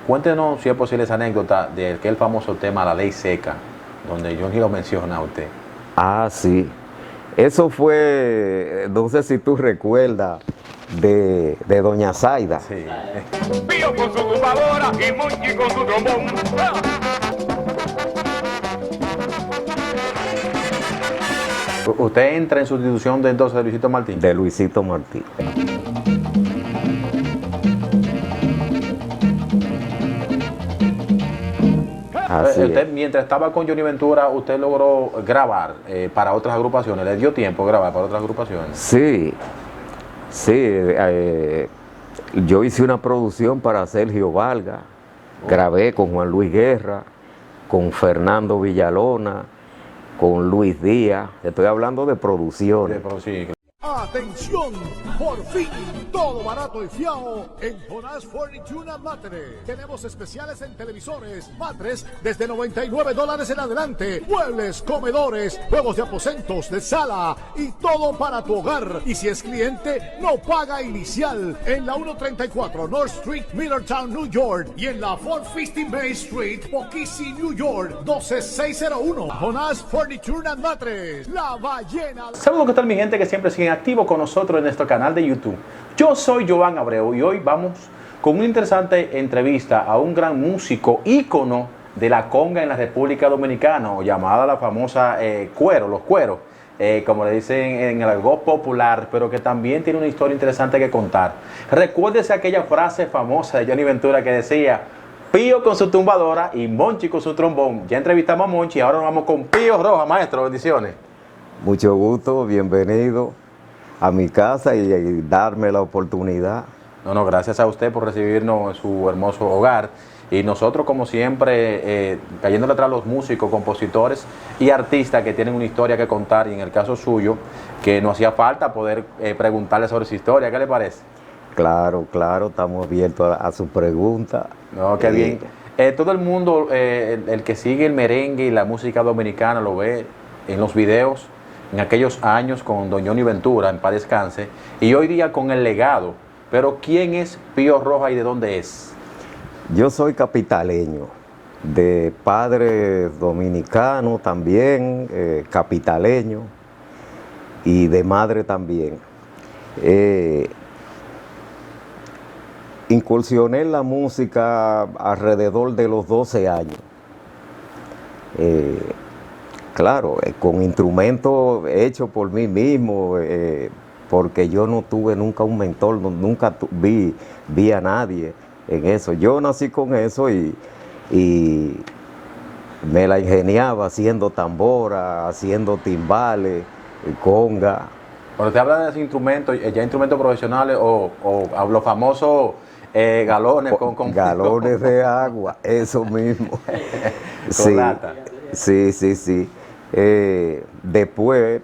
Cuéntenos, si es posible, esa anécdota de aquel famoso tema, La Ley Seca, donde Johnny lo menciona a usted. Ah, sí. Eso fue, no sé si tú recuerdas, de Doña Zaida. Sí. Pío con su tumbadora y Monchi con su trombón. ¿Usted entra en sustitución de entonces de Luisito Martín? De Luisito Martín. Así Usted, es. mientras estaba con Johnny Ventura, usted logró grabar para otras agrupaciones. ¿Le dio tiempo a grabar para otras agrupaciones? Sí, sí. Yo hice una producción para Sergio Valga, grabé con Juan Luis Guerra, con Fernando Villalona, con Luis Díaz. Estoy hablando de producciones. Sí. ¡Atención! Por fin, todo barato y fiao en Jonás Furniture and Mattress. Tenemos especiales en televisores, matres desde $99 en adelante, muebles, comedores, juegos de aposentos, de sala y todo para tu hogar. Y si es cliente, no paga inicial. En la 134 North Street, Middletown, New York, y en la 415 Bay Street, Poughkeepsie, New York, 12601. Jonás Furniture and Mattress, La Ballena. Saludos, ¿qué tal, mi gente que siempre siguen activo con nosotros en nuestro canal de YouTube? Yo soy Jovan Abreu y hoy vamos con una interesante entrevista a un gran músico, ícono de la conga en la República Dominicana, o llamada la famosa cuero, los cueros, como le dicen en el argot popular, pero que también tiene una historia interesante que contar. Recuérdese aquella frase famosa de Johnny Ventura que decía: Pío con su tumbadora y Monchi con su trombón. Ya entrevistamos a Monchi y ahora nos vamos con Pío Rojas. Maestro, bendiciones. Mucho gusto, bienvenido a mi casa y darme la oportunidad. No, gracias a usted por recibirnos en su hermoso hogar. Y nosotros, como siempre, cayéndole atrás a los músicos, compositores y artistas que tienen una historia que contar, y en el caso suyo, que no hacía falta poder preguntarle sobre su historia. ¿Qué le parece? Claro, estamos abiertos a su pregunta. No, qué bien. Todo el mundo, el que sigue el merengue y la música dominicana, lo ve en los videos, en aquellos años con don Johnny Ventura, en paz descanse, y hoy día con el legado. Pero ¿quién es Pío Rojas y de dónde es? Yo soy capitaleño, de padre dominicano también, capitaleño, y de madre también. Incursioné en la música alrededor de los 12 años. Claro, con instrumentos hechos por mí mismo, porque yo no tuve nunca un mentor, nunca vi a nadie en eso. Yo nací con eso y me la ingeniaba haciendo tambora, haciendo timbales, conga. Cuando usted habla de esos instrumentos, ya instrumentos profesionales o los famosos galones con galones de agua, eso mismo. con Sí, lata. sí. Después,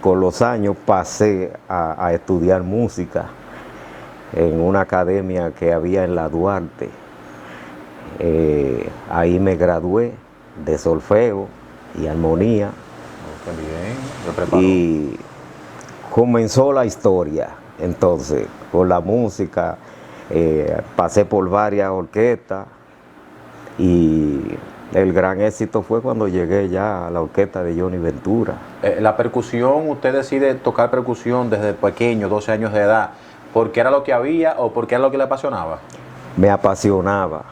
con los años, pasé a estudiar música en una academia que había en la Duarte. Ahí me gradué de solfeo y armonía. Qué bien, lo preparó. Y comenzó la historia. Entonces, con la música, pasé por varias orquestas y el gran éxito fue cuando llegué ya a la orquesta de Johnny Ventura. La percusión, usted decide tocar percusión desde pequeño, 12 años de edad, ¿porque era lo que había o porque era lo que le apasionaba? Me apasionaba.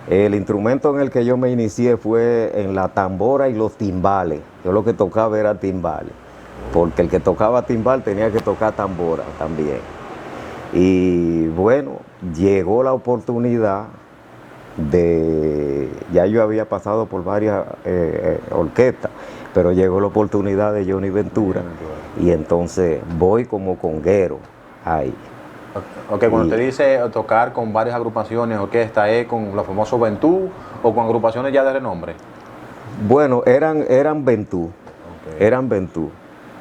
El instrumento en el que yo me inicié fue en la tambora y los timbales. Yo lo que tocaba era timbales, porque el que tocaba timbal tenía que tocar tambora también. Y bueno, llegó la oportunidad ya yo había pasado por varias orquestas, pero llegó la oportunidad de Johnny Ventura y entonces voy como conguero ahí. Ok, cuando usted dice tocar con varias agrupaciones, orquesta, ¿es con los famosos Ventú o con agrupaciones ya de renombre? Bueno, eran Ventú, eran Ventú,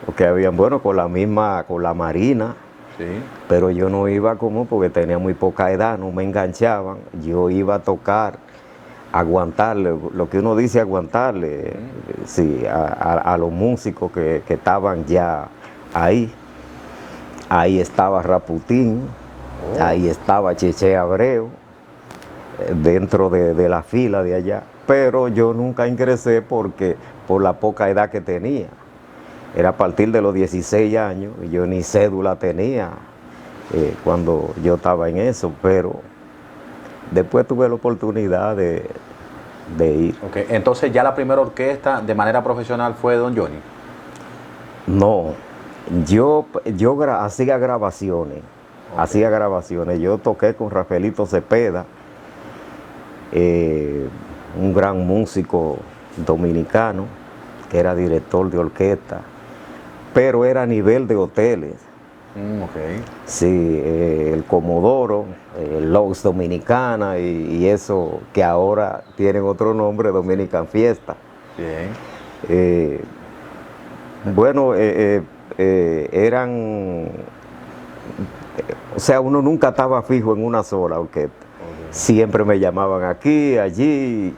porque habían, bueno, con la Marina. Sí. Pero yo no iba porque tenía muy poca edad, no me enganchaban. Yo iba a tocar, aguantarle, lo que uno dice aguantarle, sí, a los músicos que estaban ya ahí. Ahí estaba Raputín, ahí estaba Cheche Abreu, dentro de la fila de allá, pero yo nunca ingresé porque por la poca edad que tenía. Era a partir de los 16 años y yo ni cédula tenía cuando yo estaba en eso, pero después tuve la oportunidad de ir. Okay. Entonces ya la primera orquesta de manera profesional fue Don Johnny. No, yo hacía grabaciones, Yo toqué con Rafaelito Cepeda, un gran músico dominicano que era director de orquesta, pero era a nivel de hoteles. Okay. Sí, el Comodoro, el Lowe's Dominicana y eso que ahora tienen otro nombre, Dominican Fiesta. Bien. Bueno, eran, o sea, uno nunca estaba fijo en una sola orquesta. Okay. Siempre me llamaban aquí, allí,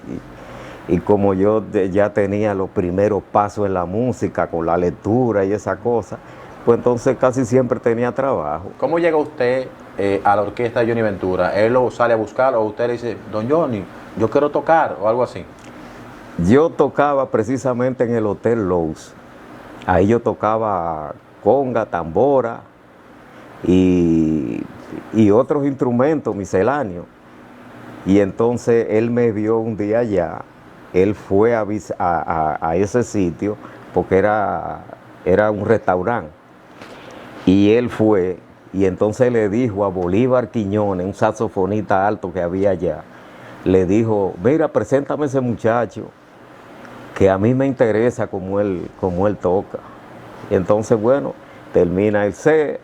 y como yo ya tenía los primeros pasos en la música, con la lectura y esa cosa, pues entonces casi siempre tenía trabajo. ¿Cómo llega usted a la orquesta de Johnny Ventura? ¿Él lo sale a buscar o usted le dice, Don Johnny, yo quiero tocar o algo así? Yo tocaba precisamente en el Hotel Lowe's. Ahí yo tocaba conga, tambora y otros instrumentos misceláneos. Y entonces él me vio un día allá, él fue a ese sitio porque era un restaurante. Y él fue, y entonces le dijo a Bolívar Quiñones, un saxofonista alto que había allá, le dijo, mira, preséntame a ese muchacho, que a mí me interesa como él toca. Y entonces, bueno, termina el set,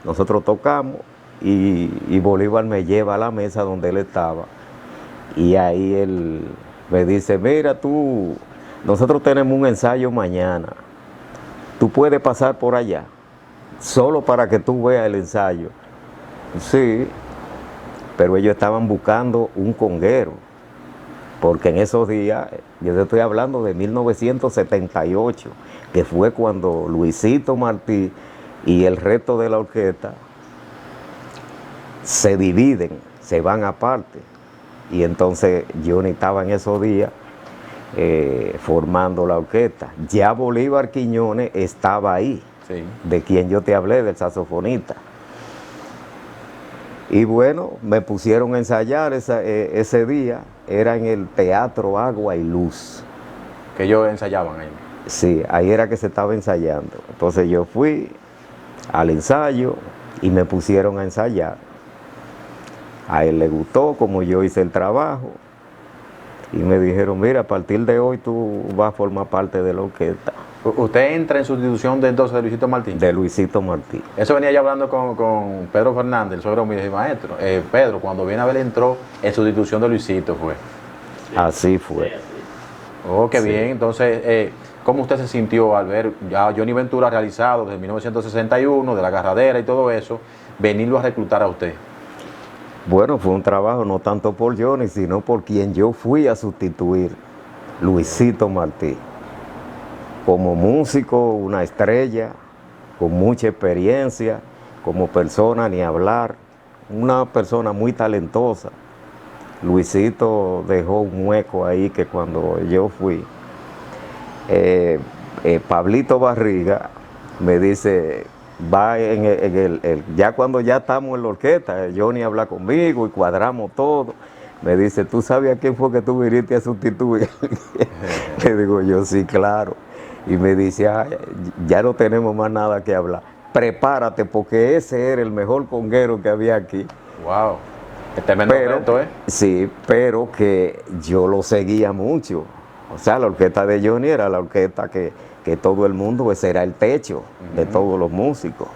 nosotros tocamos, y Bolívar me lleva a la mesa donde él estaba. Y ahí él me dice, mira tú, nosotros tenemos un ensayo mañana, tú puedes pasar por allá, solo para que tú veas el ensayo. Sí, pero ellos estaban buscando un conguero, porque en esos días, yo te estoy hablando de 1978, que fue cuando Luisito Martí y el resto de la orquesta se dividen, se van aparte. Y entonces Johnny estaba en esos días formando la orquesta. Ya Bolívar Quiñones estaba ahí, Sí. de quien yo te hablé, del saxofonista. Y bueno, me pusieron a ensayar ese día, era en el Teatro Agua y Luz. Que ellos ensayaban ahí. Sí, ahí era que se estaba ensayando. Entonces yo fui al ensayo y me pusieron a ensayar. A él le gustó como yo hice el trabajo y me dijeron, mira, a partir de hoy tú vas a formar parte de la orquesta. ¿Usted entra en sustitución de entonces de Luisito Martín? De Luisito Martí. Eso venía ya hablando con Pedro Fernández, el suegro mío, y dije, maestro, Pedro, cuando viene a ver entró en sustitución de Luisito fue. Así fue. Oh, qué Sí. bien. Entonces, ¿cómo usted se sintió al ver ya Johnny Ventura realizado desde 1961, de la agarradera y todo eso, venirlo a reclutar a usted? Bueno, fue un trabajo no tanto por Johnny, sino por quien yo fui a sustituir, Luisito Martí. Como músico, una estrella, con mucha experiencia, como persona ni hablar, una persona muy talentosa. Luisito dejó un hueco ahí que cuando yo fui, Pablito Barriga me dice, va ya cuando ya estamos en la orquesta, Johnny habla conmigo y cuadramos todo. Me dice, ¿tú sabes a quién fue que tú viniste a sustituir? Le digo yo, sí, claro. Y me dice, ya no tenemos más nada que hablar. Prepárate porque ese era el mejor conguero que había aquí. Wow. Tremendo reto, ¿eh? Sí, pero que yo lo seguía mucho. O sea, la orquesta de Johnny era la orquesta que todo el mundo, ese era el techo de todos los músicos.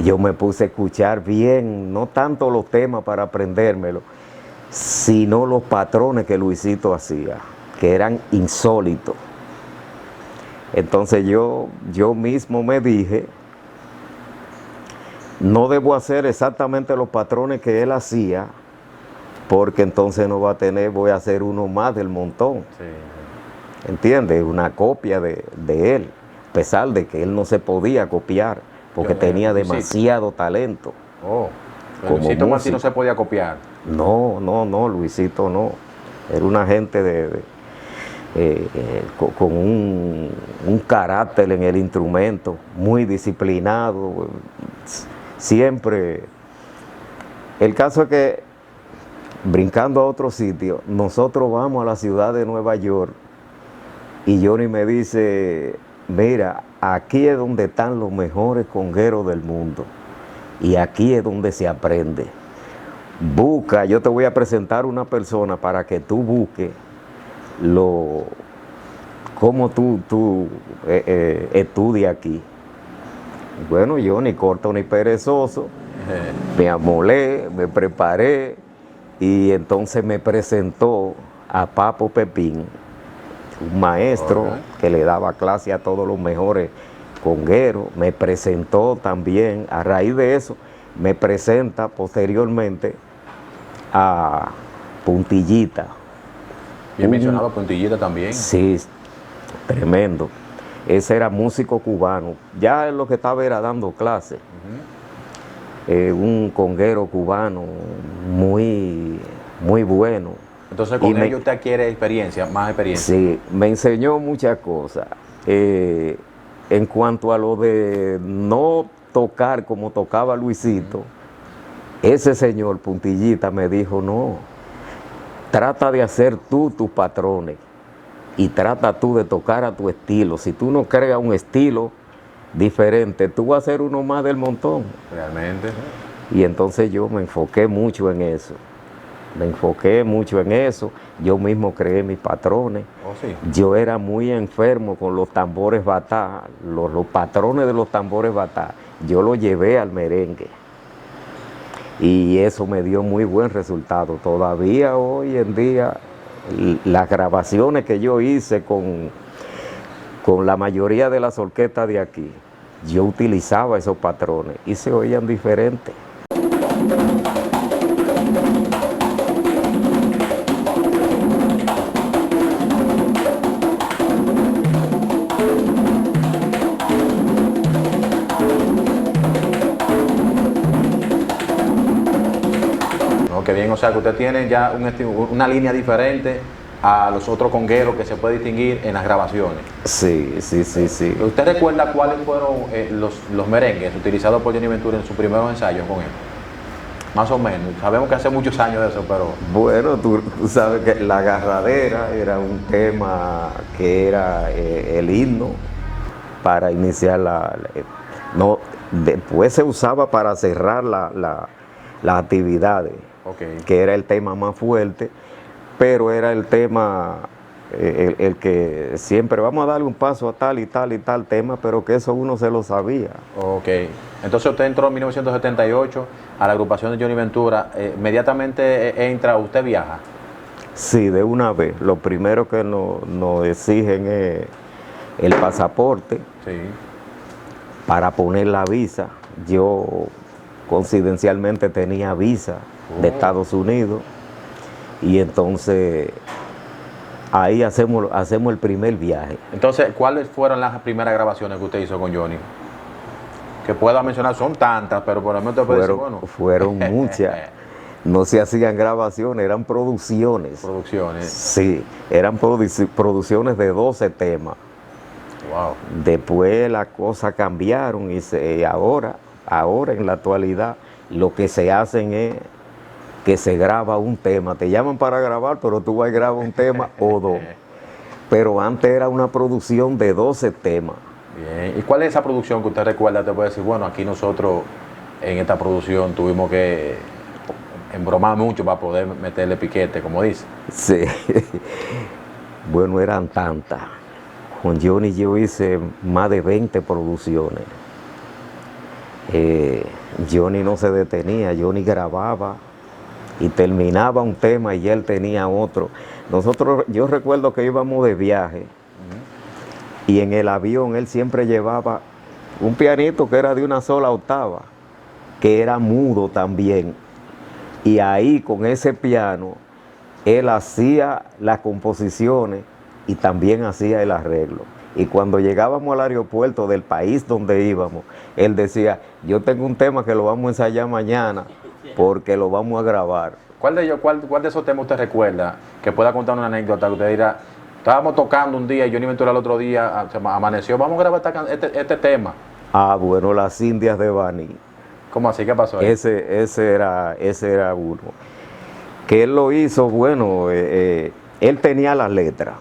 Yo me puse a escuchar bien, no tanto los temas para aprendérmelo, sino los patrones que Luisito hacía, que eran insólitos. Entonces yo mismo me dije, no debo hacer exactamente los patrones que él hacía, porque entonces no va a tener, voy a hacer uno más del montón. Sí. ¿Entiendes? Una copia de él, a pesar de que él no se podía copiar, porque tenía demasiado talento. Oh. Pero como Luisito Martí no músico. se podía copiar. No, Luisito no. Era una gente con un carácter en el instrumento, muy disciplinado, siempre. El caso es que, brincando a otro sitio, nosotros vamos a la ciudad de Nueva York y Johnny me dice, mira, aquí es donde están los mejores congueros del mundo y aquí es donde se aprende. Busca, yo te voy a presentar una persona para que tú busques cómo tú estudias aquí. Bueno, yo ni corto ni perezoso, me amolé, me preparé y entonces me presentó a Papo Pepín, un maestro que le daba clase a todos los mejores congueros. Me presentó también, a raíz de eso, me presenta posteriormente a Puntillita. Bien mencionado Puntillita también. Sí, tremendo. Ese era músico cubano. Ya en lo que estaba era dando clases. Un conguero cubano muy bueno. Entonces con ello usted adquiere experiencia, más experiencia. Sí, me enseñó muchas cosas. En cuanto a lo de no tocar como tocaba Luisito, ese señor Puntillita me dijo, no, trata de hacer tú tus patrones y trata tú de tocar a tu estilo. Si tú no creas un estilo diferente, tú vas a ser uno más del montón. Realmente. Y entonces yo me enfoqué mucho en eso. Yo mismo creé mis patrones. Oh, sí. Yo era muy enfermo con los tambores batá, los patrones de los tambores batá. Yo los llevé al merengue. Y eso me dio muy buen resultado. Todavía hoy en día, las grabaciones que yo hice con la mayoría de las orquestas de aquí, yo utilizaba esos patrones y se oían diferentes. No, que bien, o sea que usted tiene ya una línea diferente a los otros congueros que se puede distinguir en las grabaciones. Sí. ¿Usted recuerda cuáles fueron los merengues utilizados por Johnny Ventura en sus primeros ensayos con él? Más o menos. Sabemos que hace muchos años de eso, pero... Bueno, tú sabes que La Agarradera era un tema que era el himno para iniciar después se usaba para cerrar las actividades, que era el tema más fuerte, pero era el tema, el que siempre vamos a darle un paso a tal y tal y tal tema, pero que eso uno se lo sabía. Ok. Entonces usted entró en 1978 a la agrupación de Johnny Ventura. Inmediatamente entra, ¿usted viaja? Sí, de una vez. Lo primero que nos exigen es el pasaporte. Sí. Para poner la visa. Yo coincidencialmente tenía visa de Estados Unidos. Y entonces ahí hacemos el primer viaje. Entonces, ¿cuáles fueron las primeras grabaciones que usted hizo con Johnny? Que pueda mencionar, son tantas, pero por lo menos te puede decir, bueno. Fueron muchas. No se hacían grabaciones, eran producciones. Producciones. Sí, eran producciones de 12 temas. Wow. Después las cosas cambiaron y ahora en la actualidad lo que se hacen es que se graba un tema. Te llaman para grabar, pero tú vas y grabas un tema o dos. Pero antes era una producción de 12 temas. Bien. ¿Y cuál es esa producción que usted recuerda? Te puede decir, bueno, aquí nosotros en esta producción tuvimos que embromar mucho para poder meterle piquete, como dice. Sí. Bueno, eran tantas. Con Johnny yo hice más de 20 producciones. Johnny no se detenía, Johnny grababa y terminaba un tema y él tenía otro. Yo recuerdo que íbamos de viaje y en el avión él siempre llevaba un pianito que era de una sola octava, que era mudo también. Y ahí con ese piano él hacía las composiciones y también hacía el arreglo. Y cuando llegábamos al aeropuerto del país donde íbamos, él decía, yo tengo un tema que lo vamos a ensayar mañana, porque lo vamos a grabar. ¿Cuál de ellos, cuál de esos temas usted recuerda que pueda contar una anécdota que usted dirá, estábamos tocando un día y Johnny Ventura el otro día amaneció, vamos a grabar este tema? Ah, bueno, Las Indias de Baní. ¿Cómo así? ¿Qué pasó ahí? Ese era uno. Que él lo hizo, bueno, él tenía la letra,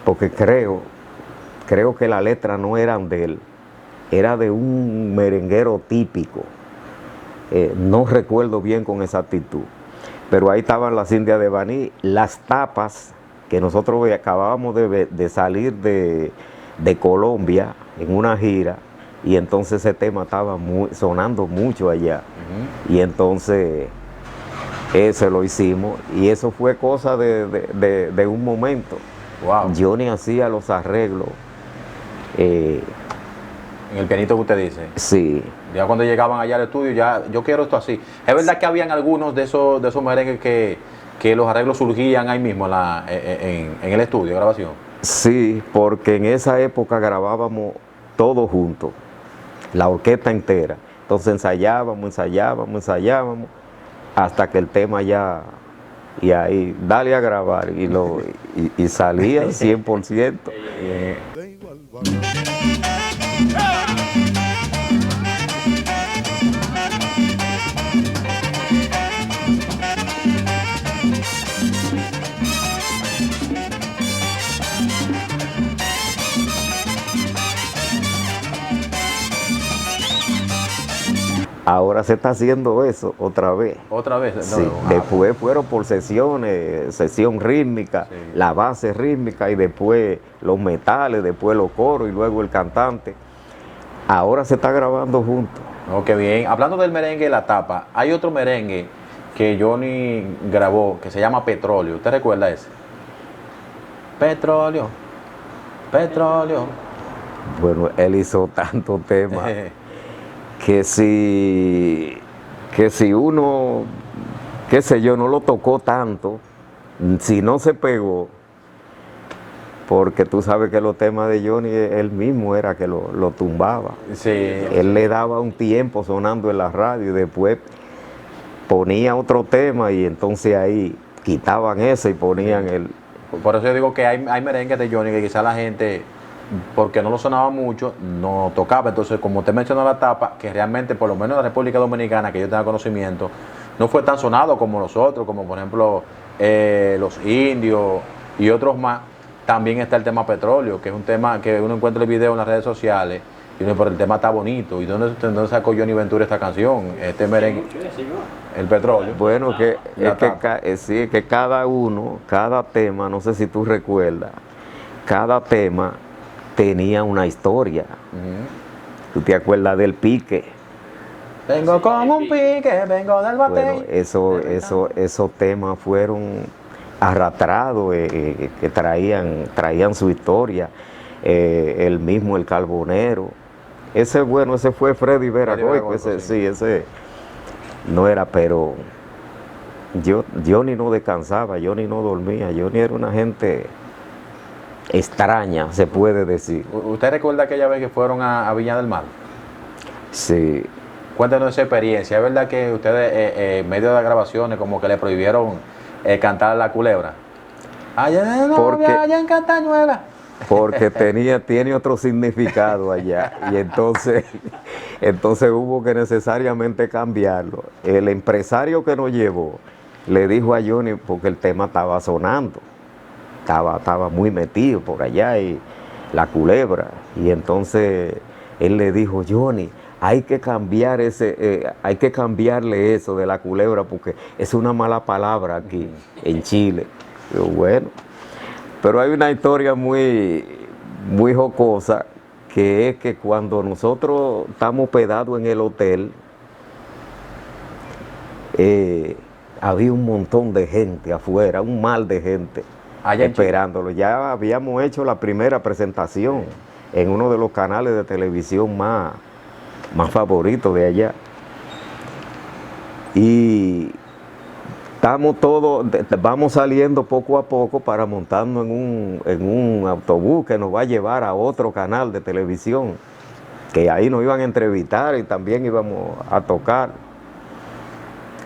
porque creo que las letras no eran de él, era de un merenguero típico. No recuerdo bien con exactitud, pero ahí estaban Las Indias de Baní, las tapas, que nosotros acabábamos de salir de Colombia en una gira, y entonces ese tema estaba sonando mucho allá, y entonces ese lo hicimos, y eso fue cosa de un momento. Wow. Johnny hacía los arreglos. En el pianito que usted dice. Sí. Ya cuando llegaban allá al estudio, ya yo quiero esto así. Es verdad que habían algunos de esos merengues que los arreglos surgían ahí mismo en el estudio de grabación. Sí, porque en esa época grabábamos todos juntos, la orquesta entera. Entonces ensayábamos, hasta que el tema ya, y ahí, dale a grabar, y salía 100%. Ahora se está haciendo eso otra vez. ¿Otra vez? No, Sí. Después fueron por sesiones, sesión rítmica, sí, la base rítmica, y después los metales, después los coros y luego el cantante. Ahora se está grabando juntos. Oh, qué bien. Hablando del merengue de la tapa, hay otro merengue que Johnny grabó que se llama Petróleo. ¿Usted recuerda ese? Petróleo, petróleo. Bueno, él hizo tantos temas que si uno, qué sé yo, no lo tocó tanto, si no se pegó, porque tú sabes que los temas de Johnny, él mismo era que lo tumbaba. Sí. Él le daba un tiempo sonando en la radio y después ponía otro tema, y entonces ahí quitaban ese y ponían el... Por eso yo digo que hay merengues de Johnny que quizá la gente, porque no lo sonaba mucho, no tocaba. Entonces, como usted mencionó la tapa, que realmente, por lo menos en la República Dominicana, que yo tenga conocimiento, no fue tan sonado como los otros, como por ejemplo los indios y otros más. También está el tema Petróleo, que es un tema que uno encuentra el video en las redes sociales y uno, pero el tema está bonito. ¿Y dónde sacó Johnny Ventura esta canción? Este merengue, el Petróleo. Bueno, sí, que cada uno, cada tema, no sé si tú recuerdas, cada tema tenía una historia. ¿Tú te acuerdas del pique? Vengo con un pique, vengo del batey. Bueno, esos temas fueron arrastrados, que traían su historia. El mismo El Carbonero. Ese fue Freddy Veragoico. Ese no era, pero Johnny no descansaba, Johnny no dormía, Johnny era una gente extraña, se puede decir. ¿Usted recuerda aquella vez que fueron a Viña del Mar? Sí. Cuéntenos esa experiencia. ¿Es verdad que ustedes en medio de las grabaciones como que le prohibieron cantar La Culebra? Allá en Castañuela. Porque tiene otro significado allá, y entonces hubo que necesariamente cambiarlo. El empresario que nos llevó le dijo a Johnny, porque el tema estaba sonando, estaba muy metido por allá, y La Culebra, y entonces él le dijo: Johnny, hay que cambiarle eso de La Culebra, porque es una mala palabra aquí en Chile. Yo, bueno, pero hay una historia muy jocosa, que es que cuando nosotros estamos hospedados en el hotel, había un montón de gente afuera, un mar de gente allá esperándolo. Ya habíamos hecho la primera presentación en uno de los canales de televisión más favoritos de allá. Y estamos todos, vamos saliendo poco a poco para montarnos en un autobús que nos va a llevar a otro canal de televisión, que ahí nos iban a entrevistar y también íbamos a tocar.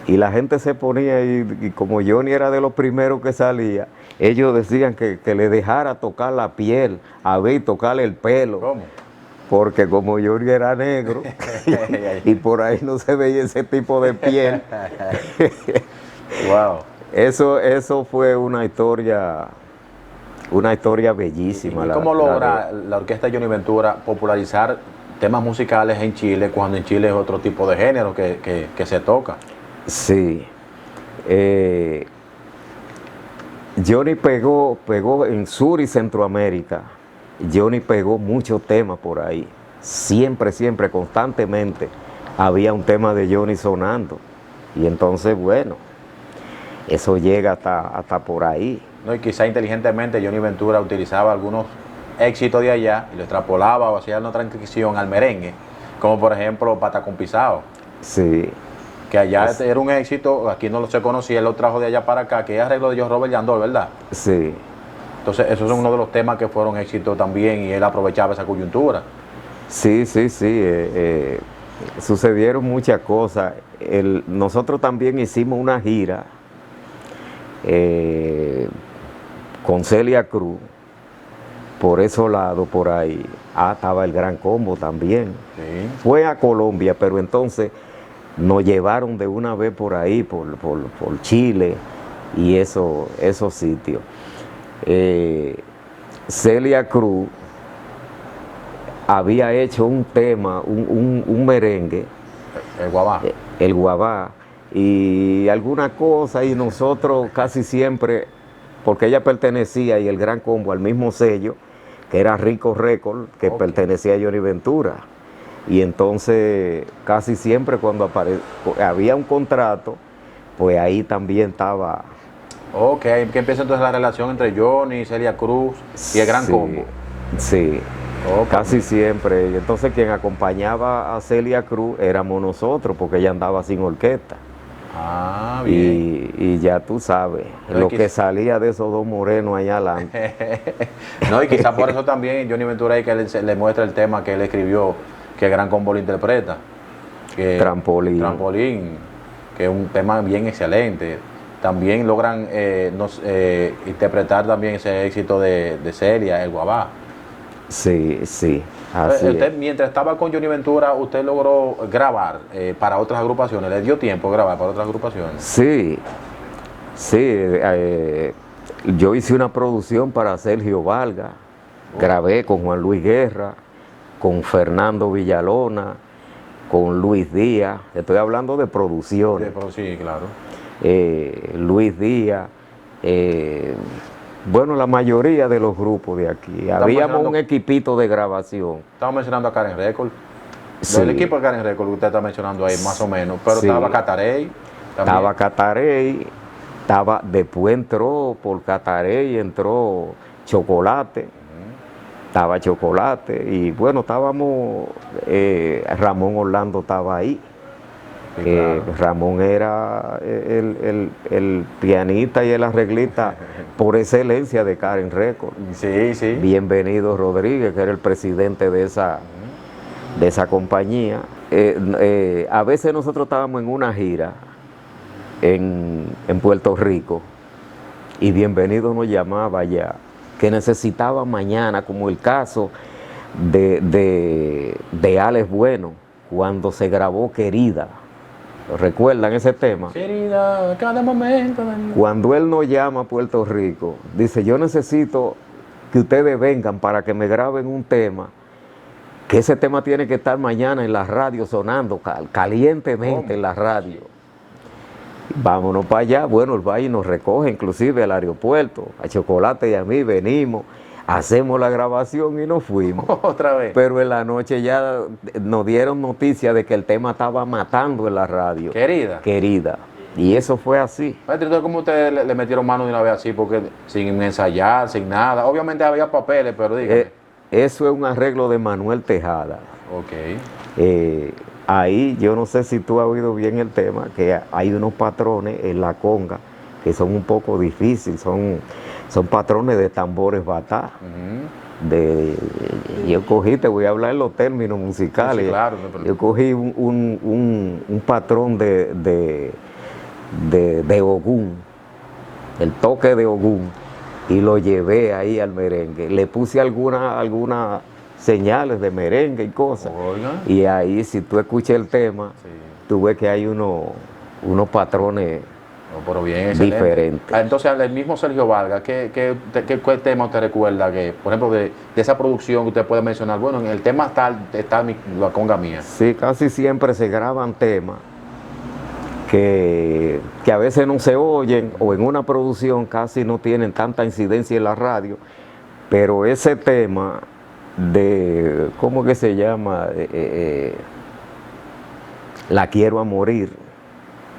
Y la gente se ponía, y como Johnny era de los primeros que salía, ellos decían que le dejara tocar la piel, a ver, tocarle el pelo. ¿Cómo? Porque como Johnny era negro, y por ahí no se veía ese tipo de piel. Wow. Eso fue una historia bellísima. ¿Y cómo logra la orquesta Johnny Ventura popularizar temas musicales en Chile cuando en Chile es otro tipo de género que se toca? Sí. Johnny pegó en Sur y Centroamérica. Johnny pegó muchos temas por ahí. Siempre, constantemente había un tema de Johnny sonando. Y entonces, bueno, eso llega hasta por ahí. ¿No? Y quizá inteligentemente Johnny Ventura utilizaba algunos éxitos de allá y lo extrapolaba o hacía una transición al merengue, como por ejemplo Pata con Pisao. Sí. Que allá era un éxito, aquí no se conocía, él lo trajo de allá para acá, que es arreglo de Joe Robert Yandol, ¿verdad? Sí. Entonces, esos son uno de los temas que fueron éxitos también y él aprovechaba esa coyuntura. Sí. Sucedieron muchas cosas. Nosotros también hicimos una gira con Celia Cruz, por esos lados, por ahí. Estaba el Gran Combo también. Sí. Fue a Colombia, pero entonces nos llevaron de una vez por ahí, por Chile y esos sitios. Celia Cruz había hecho un tema, un merengue, El Guabá. el Guabá, y alguna cosa, y nosotros casi siempre, porque ella pertenecía, y el Gran Combo, al mismo sello, que era Rico Record, que pertenecía a Johnny Ventura. Y entonces, casi siempre cuando había un contrato, pues ahí también estaba. Ok, que empieza entonces la relación entre Johnny, Celia Cruz y el Gran Combo. Sí, Ok. casi siempre. Y entonces quien acompañaba a Celia Cruz éramos nosotros, porque ella andaba sin orquesta. Ah, bien. Y ya tú sabes, Pero lo es que- que salía de esos dos morenos allá adelante. No, y quizás por eso también Johnny Ventura ahí que le muestra el tema que él escribió, que el Gran Combo lo interpreta. Trampolín. Trampolín, que es un tema bien excelente. También logran interpretar también ese éxito de Celia, el Guabá. Sí, así Usted, es. mientras estaba con Johnny Ventura, usted logró grabar para otras agrupaciones. ¿Le dio tiempo grabar para otras agrupaciones? Sí, yo hice una producción para Sergio Valga, grabé con Juan Luis Guerra, con Fernando Villalona, con Luis Díaz, estoy hablando de producciones. Sí, claro. Luis Díaz, bueno, la mayoría de los grupos de aquí. Habíamos mencionando- un equipito de grabación. Estaba mencionando a Karen Record. Sí. El equipo de Karen Record que usted está mencionando ahí, más o menos. Pero Sí. estaba Catarey. también. Estaba Catarey, después entró por Catarey, entró Chocolate, estaba Chocolate, y bueno, estábamos, Ramón Orlando estaba ahí. Sí, claro. Ramón era el pianista y el arreglista por excelencia de Karen Record. Sí. Bienvenido Rodríguez, que era el presidente de esa compañía. A veces nosotros estábamos en una gira en Puerto Rico y Bienvenido nos llamaba ya que necesitaba mañana, como el caso de Alex Bueno, cuando se grabó Querida. ¿Recuerdan ese tema? Querida, cada momento. Cuando él nos llama a Puerto Rico, dice, yo necesito que ustedes vengan para que me graben un tema, que ese tema tiene que estar mañana en la radio sonando calientemente en la radio. Vámonos para allá. Bueno, el Valle nos recoge inclusive al aeropuerto, a Chocolate y a mí, venimos, hacemos la grabación y nos fuimos. Otra vez. Pero en la noche ya nos dieron noticia de que el tema estaba matando en la radio. Querida. Querida. Y eso fue así. Maestro, entonces, ¿cómo ustedes le metieron mano de una vez así? Porque sin ensayar, sin nada. Obviamente había papeles, pero dígame. Eso es un arreglo de Manuel Tejada. Ok. Ahí yo no sé si tú has oído bien el tema, que hay unos patrones en la conga que son un poco difíciles, son patrones de tambores batá. Yo cogí, te voy a hablar en los términos musicales. Sí, claro, no hay problema. Yo cogí un patrón de de Ogún, el toque de Ogún, y lo llevé ahí al merengue. Le puse algunas señales de merengue y cosas. Oiga. Y ahí, si tú escuchas el tema, Sí. tú ves que hay unos patrones No, pero bien, excelente. diferentes. Entonces, el mismo Sergio Vargas, ¿qué tema usted recuerda que, por ejemplo, de esa producción que usted puede mencionar? Bueno, en el tema está la conga mía. Sí, casi siempre se graban temas que a veces no se oyen, o en una producción casi no tienen tanta incidencia en la radio, pero ese tema de, ¿cómo que se llama? La quiero a morir.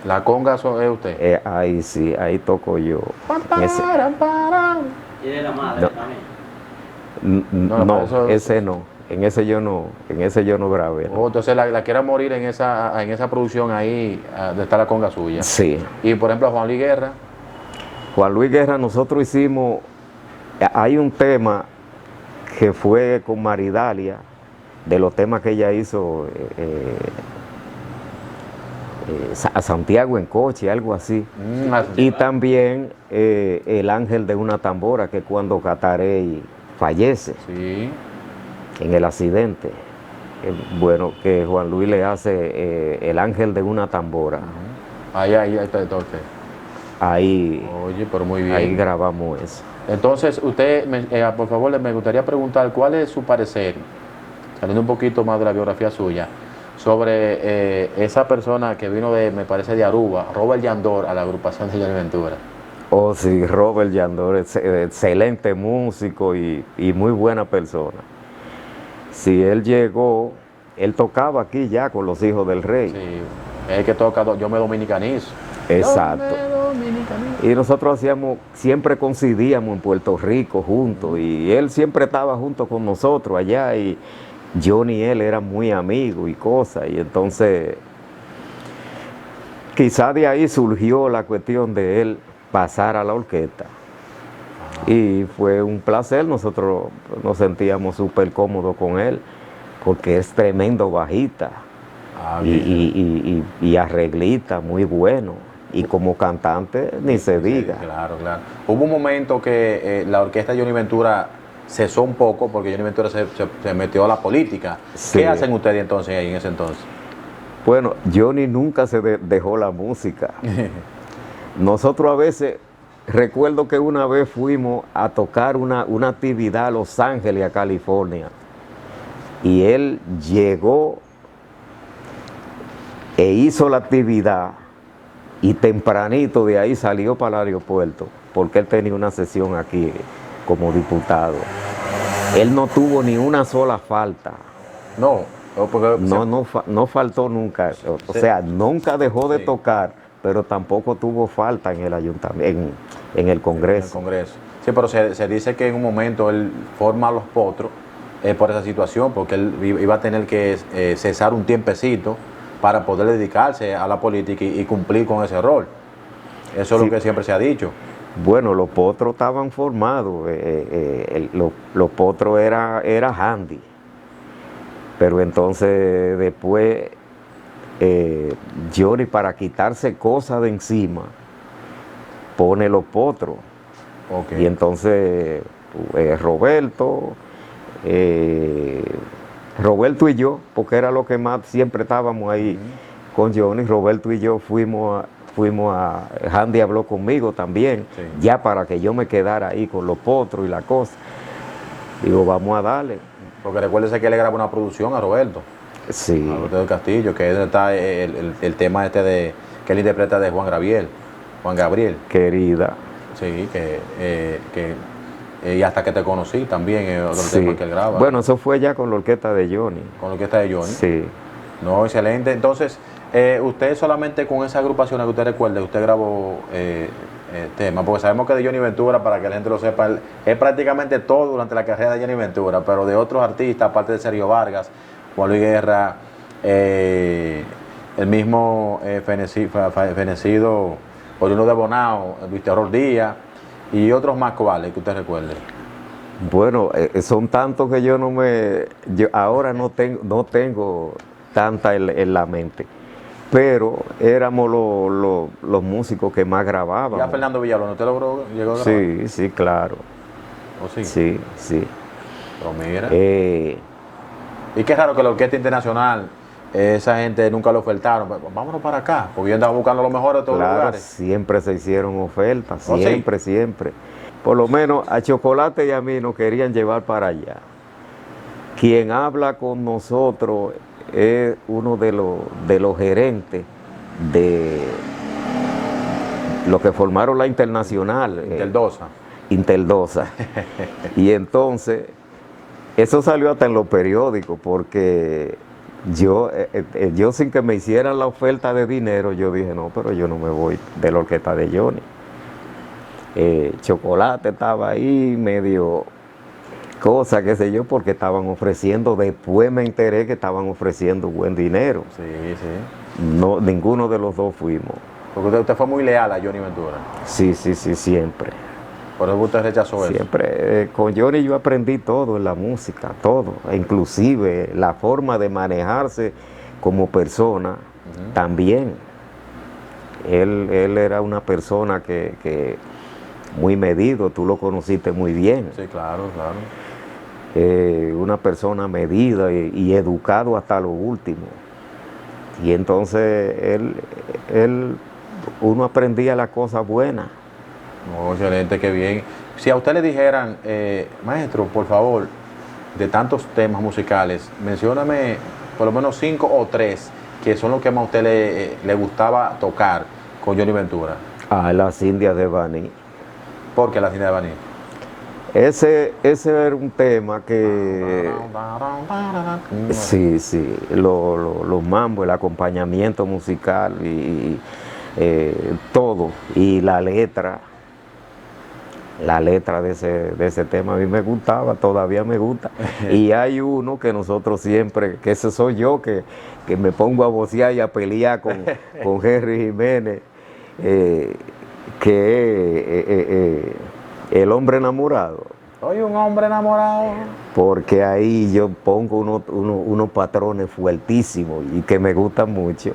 La conga es usted. Ahí sí, ahí toco yo. Ese- Y de la madre No. también. No, no, eso- ese no. En ese yo no grabé. ¿no? Oh, entonces la quiero morir en esa producción ahí, donde está la conga suya. Sí. Y por ejemplo, Juan Luis Guerra. Juan Luis Guerra, nosotros hicimos, hay un tema que fue con Maridalia, de los temas que ella hizo a Santiago en coche, algo así. Y también El Ángel de una Tambora, que cuando Catarey fallece Sí. en el accidente, bueno, que Juan Luis le hace El Ángel de una Tambora. Ahí está entonces. Ahí, Oye, pero muy bien. ahí grabamos eso. Entonces, usted, por favor, me gustaría preguntar cuál es su parecer, saliendo un poquito más de la biografía suya, sobre esa persona que vino me parece, de Aruba, Robert Yandor, a la agrupación de Johnny Ventura. Oh, sí, Robert Yandor, excelente músico y muy buena persona. Si él llegó, él tocaba aquí ya con los Hijos del Rey. Sí, es que toca Yo Me Dominicanizo. Exacto. Yo me dominicanizo. Y nosotros siempre coincidíamos en Puerto Rico juntos, y él siempre estaba junto con nosotros allá, y Johnny y él eran muy amigos y cosas, y entonces quizá de ahí surgió la cuestión de él pasar a la orquesta. Y fue un placer, nosotros nos sentíamos súper cómodos con él, porque es tremendo bajista y arreglista, muy bueno. Y como cantante, ni se diga. Claro, claro. Hubo un momento que la orquesta de Johnny Ventura cesó un poco porque Johnny Ventura se metió a la política. Sí. ¿Qué hacen ustedes entonces ahí en ese entonces? Bueno, Johnny nunca se dejó la música. Nosotros a veces, recuerdo que una vez fuimos a tocar una actividad a Los Ángeles, a California, y él llegó e hizo la actividad, y tempranito de ahí salió para el aeropuerto, porque él tenía una sesión aquí como diputado. Él no tuvo ni una sola falta. No, porque No faltó nunca. O sea, nunca dejó de Sí. tocar, pero tampoco tuvo falta en el ayuntamiento, en el Congreso. en el Congreso. Sí, pero se dice que en un momento él forma a los potros por esa situación, porque él iba a tener que cesar un tiempecito para poder dedicarse a la política y cumplir con ese rol. Eso es Sí. lo que siempre se ha dicho. Bueno, los potros estaban formados. Los potros era handy. Pero entonces después Johnny, para quitarse cosas de encima, pone los potros. Okay. Y entonces Roberto y yo, porque era lo que más siempre estábamos ahí con Johnny, Roberto y yo fuimos a Handy habló conmigo también, Sí. ya para que yo me quedara ahí con los potros y la cosa. Digo, vamos a darle. Porque recuérdese que él le grabó una producción a Roberto, Sí, a Roberto del Castillo, que es donde está el tema que él interpreta de Juan Gabriel. querida. Sí, y hasta que te conocí también, otro Sí. tema que él graba. Bueno, eso fue ya con la orquesta de Johnny. con la orquesta de Johnny. Sí. No, excelente. Entonces, usted solamente con esa agrupación que usted recuerde, usted grabó temas, porque sabemos que de Johnny Ventura, para que la gente lo sepa, es prácticamente todo durante la carrera de Johnny Ventura, pero de otros artistas, aparte de Sergio Vargas, Juan Luis Guerra, el mismo fenecido Oriundo de Bonao, Luis Terror Díaz y otros más cuales que usted recuerde. Bueno, son tantos que yo ahora no tengo tanta en la mente. pero éramos los músicos que más grababan. ¿Ya Fernando Villalón usted llegó a grabar? Sí, sí, claro. ¿O sí? Sí, sí. Pero mira. Eh, Y qué raro que la Orquesta Internacional, esa gente nunca lo ofertaron. Vámonos para acá, porque yo andaba buscando lo mejor de todos los claro, lugares. siempre se hicieron ofertas, ¿Oh, sí? siempre, siempre. Por lo menos a Chocolate y a mí nos querían llevar para allá. Quien habla con nosotros es uno de los gerentes de los que formaron la Internacional. Interdosa. Interdosa. Y entonces, eso salió hasta en los periódicos, porque yo sin que me hicieran la oferta de dinero, yo dije, no, pero yo no me voy de la orquesta de Johnny. Chocolate estaba ahí, medio cosa, qué sé yo, porque estaban ofreciendo, después me enteré que estaban ofreciendo buen dinero. Sí, sí. No, ninguno de los dos fuimos. Porque usted fue muy leal a Johnny Ventura. Sí, sí, sí, siempre. Por eso usted rechazó eso. Siempre, con Johnny yo aprendí todo en la música, todo, inclusive la forma de manejarse como persona también. Él era una persona que muy medido, tú lo conociste muy bien. Sí, claro, claro. Una persona medida y educado hasta lo último. Y entonces uno aprendía las cosas buenas. No, excelente, qué bien. Si a usted le dijeran, maestro, por favor, de tantos temas musicales, mencióname por lo menos 5 o 3 que son los que más a usted le gustaba tocar con Johnny Ventura. Las Indias de Baní. ¿Por qué las Indias de Baní? Ese era un tema que... Sí, sí, los mambos, el acompañamiento musical y todo. Y la letra de ese tema a mí me gustaba, todavía me gusta. Y hay uno que nosotros siempre, que ese soy yo, que me pongo a vocear y a pelear con Henry Jiménez, que es El Hombre Enamorado. Soy un hombre enamorado. Porque ahí yo pongo unos patrones fuertísimos y que me gustan mucho.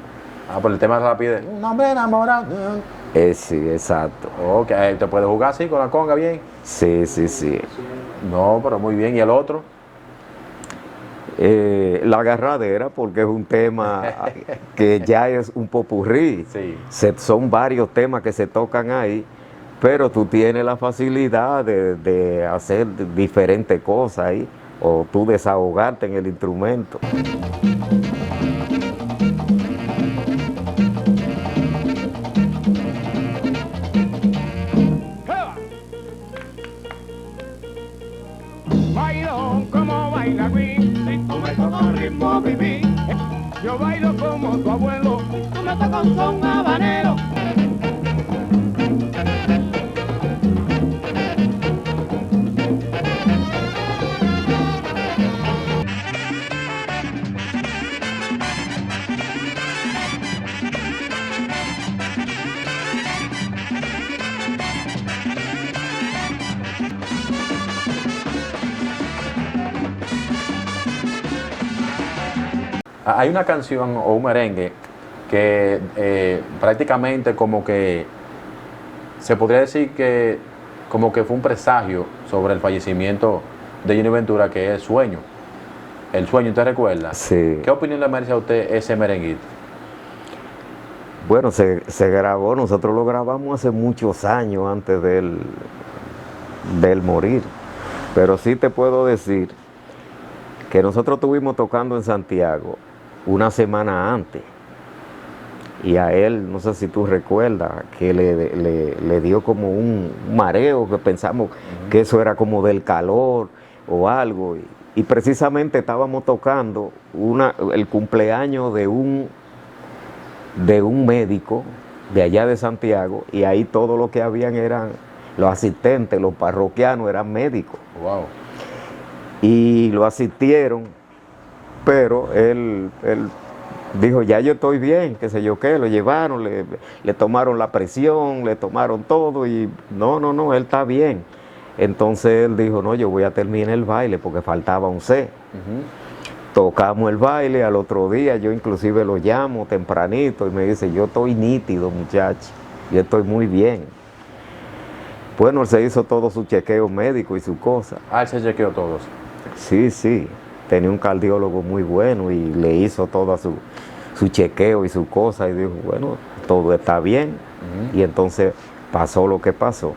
Por el tema de rapidez. Un hombre enamorado. Sí, exacto. Ok, ¿te puedes jugar así con la conga bien? Sí, sí, sí. No, pero muy bien. ¿Y el otro? La Agarradera, porque es un tema que ya es un popurrí. Sí. Son varios temas que se tocan ahí, pero tú tienes la facilidad de hacer diferentes cosas ahí, o tú desahogarte en el instrumento. Bailo como baila Queen, si tú me tocas ritmo vivir. Yo bailo como tu abuelo, si tú me tocas un son habanero. Hay una canción o un merengue que prácticamente como que se podría decir que como que fue un presagio sobre el fallecimiento de Johnny Ventura, que es Sueño. El Sueño, ¿usted recuerda? Sí. ¿Qué opinión le merece a usted ese merenguito? Bueno, se grabó, nosotros lo grabamos hace muchos años antes de él morir. Pero sí te puedo decir que nosotros estuvimos tocando en Santiago una semana antes. Y a él, no sé si tú recuerdas, que le dio como un mareo, que pensamos que eso era como del calor o algo. Y precisamente estábamos tocando el cumpleaños de un médico de allá de Santiago, y ahí todo lo que habían eran los asistentes, los parroquianos eran médicos. Wow. Y lo asistieron, pero él dijo, ya yo estoy bien, qué sé yo qué, lo llevaron, le tomaron la presión, le tomaron todo y no, él está bien. Entonces él dijo, no, yo voy a terminar el baile porque faltaba un C. Tocamos el baile, al otro día yo inclusive lo llamo tempranito y me dice, yo estoy nítido, muchacho, yo estoy muy bien. Bueno, él se hizo todo su chequeo médico y su cosa. Ah, él se chequeó todos. Sí, sí, tenía un cardiólogo muy bueno y le hizo todo su chequeo y su cosa y dijo, bueno, todo está bien. Y entonces pasó lo que pasó.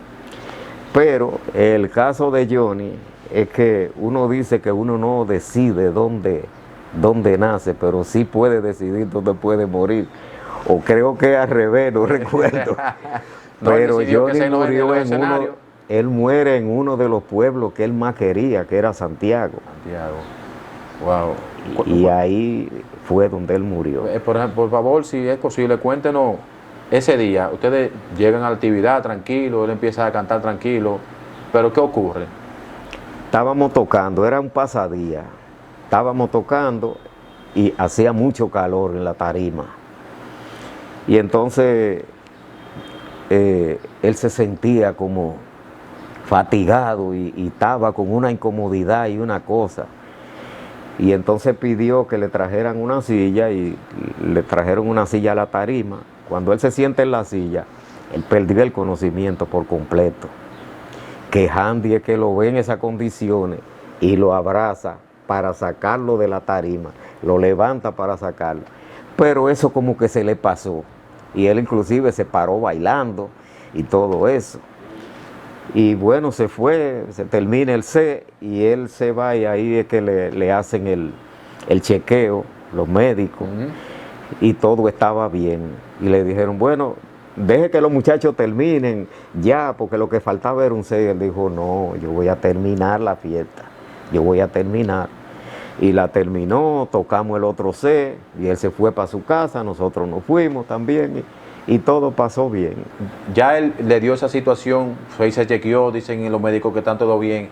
Pero el caso de Johnny es que uno dice que uno no decide dónde nace, pero sí puede decidir dónde puede morir. O creo que al revés, no recuerdo. No, Pero decidió que Johnny se lo murió en el en uno, escenario. él muere en uno de los pueblos que él más quería, que era Santiago. Santiago. Wow. Y ahí fue donde él murió. Por favor, si es posible, cuéntenos ese día. Ustedes llegan a la actividad tranquilo, él empieza a cantar tranquilo, pero ¿qué ocurre? Estábamos tocando, era un pasadía. Estábamos tocando y hacía mucho calor en la tarima. Y entonces él se sentía como fatigado y estaba con una incomodidad y una cosa. Y entonces pidió que le trajeran una silla y le trajeron una silla a la tarima. Cuando él se siente en la silla, él perdió el conocimiento por completo. Que Handy es que lo ve en esas condiciones y lo abraza para sacarlo de la tarima, lo levanta para sacarlo. Pero eso como que se le pasó. Y él inclusive se paró bailando y todo eso. Y bueno, se fue, se termina el set y él se va y ahí es que le hacen el chequeo, los médicos, y todo estaba bien. Y le dijeron, bueno, deje que los muchachos terminen ya, porque lo que faltaba era un set. Y él dijo, no, yo voy a terminar la fiesta, yo voy a terminar. Y la terminó, tocamos el otro set y él se fue para su casa, nosotros nos fuimos también. Y todo pasó bien. Ya él le dio esa situación, fue y se chequeó, dicen los médicos que está todo bien.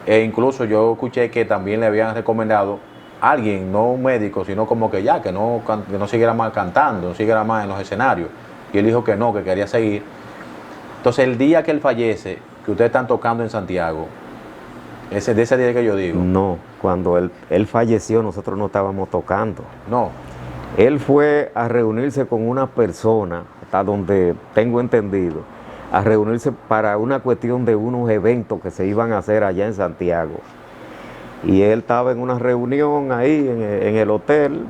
E incluso yo escuché que también le habían recomendado a alguien, no un médico, sino como que ya, que no siguiera más cantando, no siguiera más en los escenarios. Y él dijo que no, que quería seguir. Entonces el día que él fallece, que ustedes están tocando en Santiago, de ese día que yo digo. No, cuando él falleció nosotros no estábamos tocando. No. Él fue a reunirse con una persona, hasta donde tengo entendido, a reunirse para una cuestión de unos eventos que se iban a hacer allá en Santiago. Y él estaba en una reunión ahí en el hotel,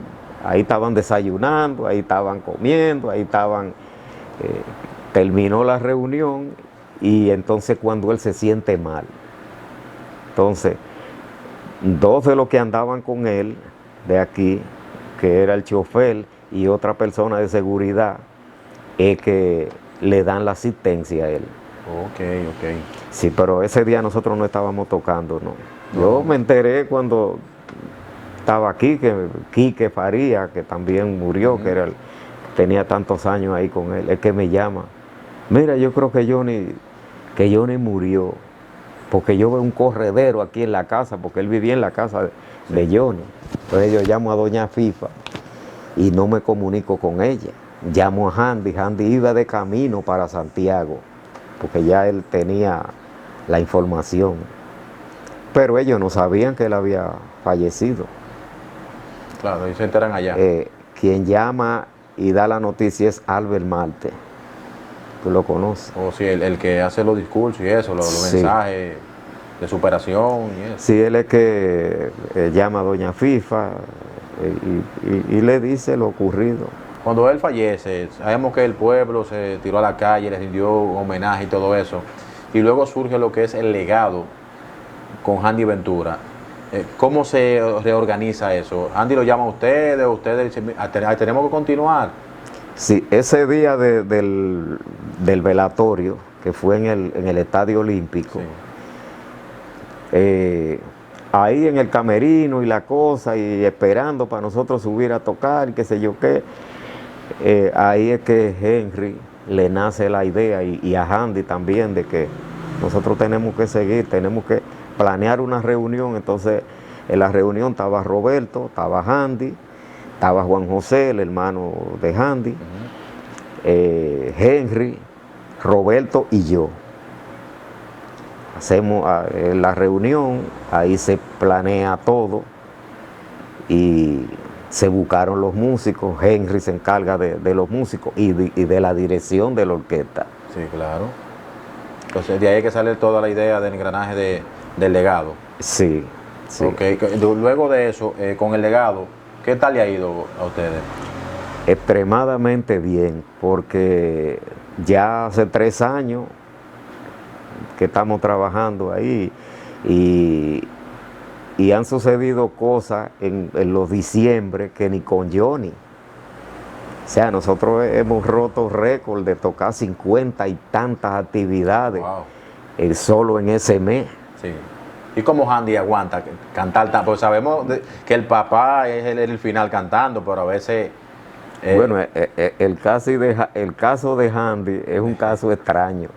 ahí estaban desayunando, ahí estaban comiendo, ahí estaban, terminó la reunión y entonces cuando él se siente mal. Entonces, dos de los que andaban con él de aquí, que era el chofer y otra persona de seguridad, es que le dan la asistencia a él. Ok. Sí, pero ese día nosotros no estábamos tocando, no. Yo me enteré cuando estaba aquí, que Quique Faría, que también murió, que tenía tantos años ahí con él, es que me llama. Mira, yo creo que Johnny murió, porque yo veo un corredero aquí en la casa, porque él vivía en la casa de Johnny. Entonces yo llamo a doña Fifa y no me comunico con ella. Llamo a Handy iba de camino para Santiago, porque ya él tenía la información. Pero ellos no sabían que él había fallecido. Claro, y se enteran allá. Quien llama y da la noticia es Albert Marte. ¿Tú lo conoces? O sí, el que hace los discursos y eso, los mensajes de superación y eso. Sí, él es que llama a doña Fifa y le dice lo ocurrido. Cuando él fallece, sabemos que el pueblo se tiró a la calle, le rindió homenaje y todo eso. Y luego surge lo que es el legado con Handy Ventura. ¿Cómo se reorganiza eso? ¿Handy lo llama a ustedes dicen, tenemos que continuar? Sí, ese día del velatorio, que fue en el Estadio Olímpico, sí. Ahí en el camerino y la cosa, y esperando para nosotros subir a tocar, y qué sé yo qué, ahí es que Henry le nace la idea, y a Handy también, de que nosotros tenemos que seguir, tenemos que planear una reunión. Entonces en la reunión estaba Roberto, estaba Handy, estaba Juan José, el hermano de Handy, Henry, Roberto y yo. Hacemos la reunión, ahí se planea todo y se buscaron los músicos. Henry se encarga de los músicos y de la dirección de la orquesta. Sí, claro. Entonces de ahí es que sale toda la idea del engranaje del legado. Sí, sí. Okay. Luego de eso, con el legado, ¿qué tal le ha ido a ustedes? Extremadamente bien, porque ya hace 3 años que estamos trabajando ahí y han sucedido cosas en los diciembre que ni con Johnny. O sea, nosotros hemos roto récord de tocar 50 y tantas actividades. Wow. Solo en ese mes. Sí. ¿Y cómo Handy aguanta cantar tanto? Pues sabemos que el papá es el final cantando, pero a veces... Bueno, el caso de Handy es un caso extraño,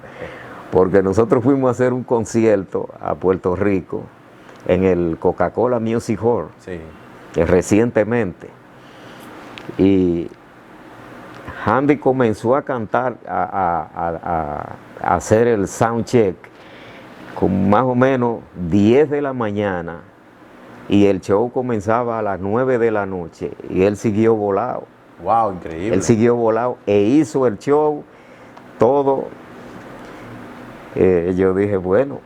porque nosotros fuimos a hacer un concierto a Puerto Rico en el Coca-Cola Music Hall, sí, recientemente, y Handy comenzó a cantar, a hacer el sound check con más o menos 10 de la mañana, y el show comenzaba a las 9 de la noche, y él siguió volado. Wow, increíble. Él siguió volado e hizo el show, todo. Yo dije, bueno,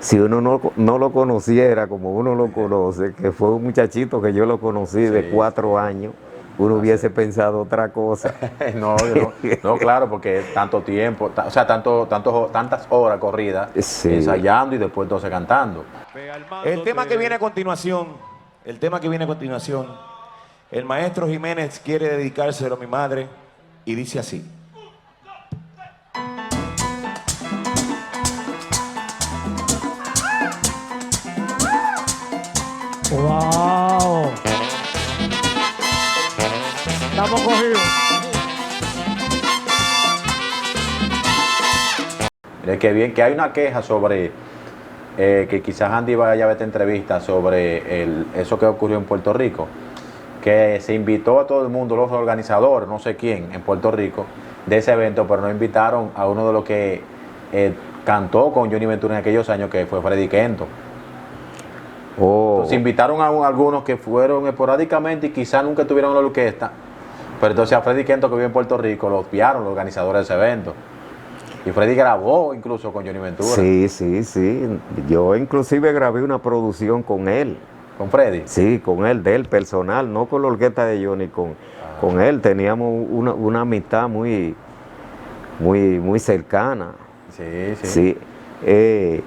si uno no lo conociera como uno lo conoce, que fue un muchachito que yo lo conocí de 4 años, uno hubiese pensado otra cosa. No, claro, porque tanto tiempo, o sea, tantas horas corridas, sí, ensayando y después entonces cantando. El tema que viene a continuación, el maestro Jiménez quiere dedicárselo a mi madre y dice así. ¡Wow! Estamos cogidos. Mire, que bien, que hay una queja sobre que quizás Andy vaya a ver esta entrevista sobre eso que ocurrió en Puerto Rico, que se invitó a todo el mundo, los organizadores, no sé quién, en Puerto Rico, de ese evento, pero no invitaron a uno de los que cantó con Johnny Ventura en aquellos años, que fue Freddy Kenton. Oh. Entonces invitaron a algunos que fueron esporádicamente y quizás nunca tuvieron la orquesta, pero entonces a Freddy Kenton, que vive en Puerto Rico, lo obviaron los organizadores de ese evento. Y Freddy grabó incluso con Johnny Ventura. Sí, sí, sí. Yo inclusive grabé una producción con él. ¿Con Freddy? Sí, con él, de él, personal, no con la orquesta de Johnny, con él. Teníamos una amistad muy cercana. Sí, sí. Sí.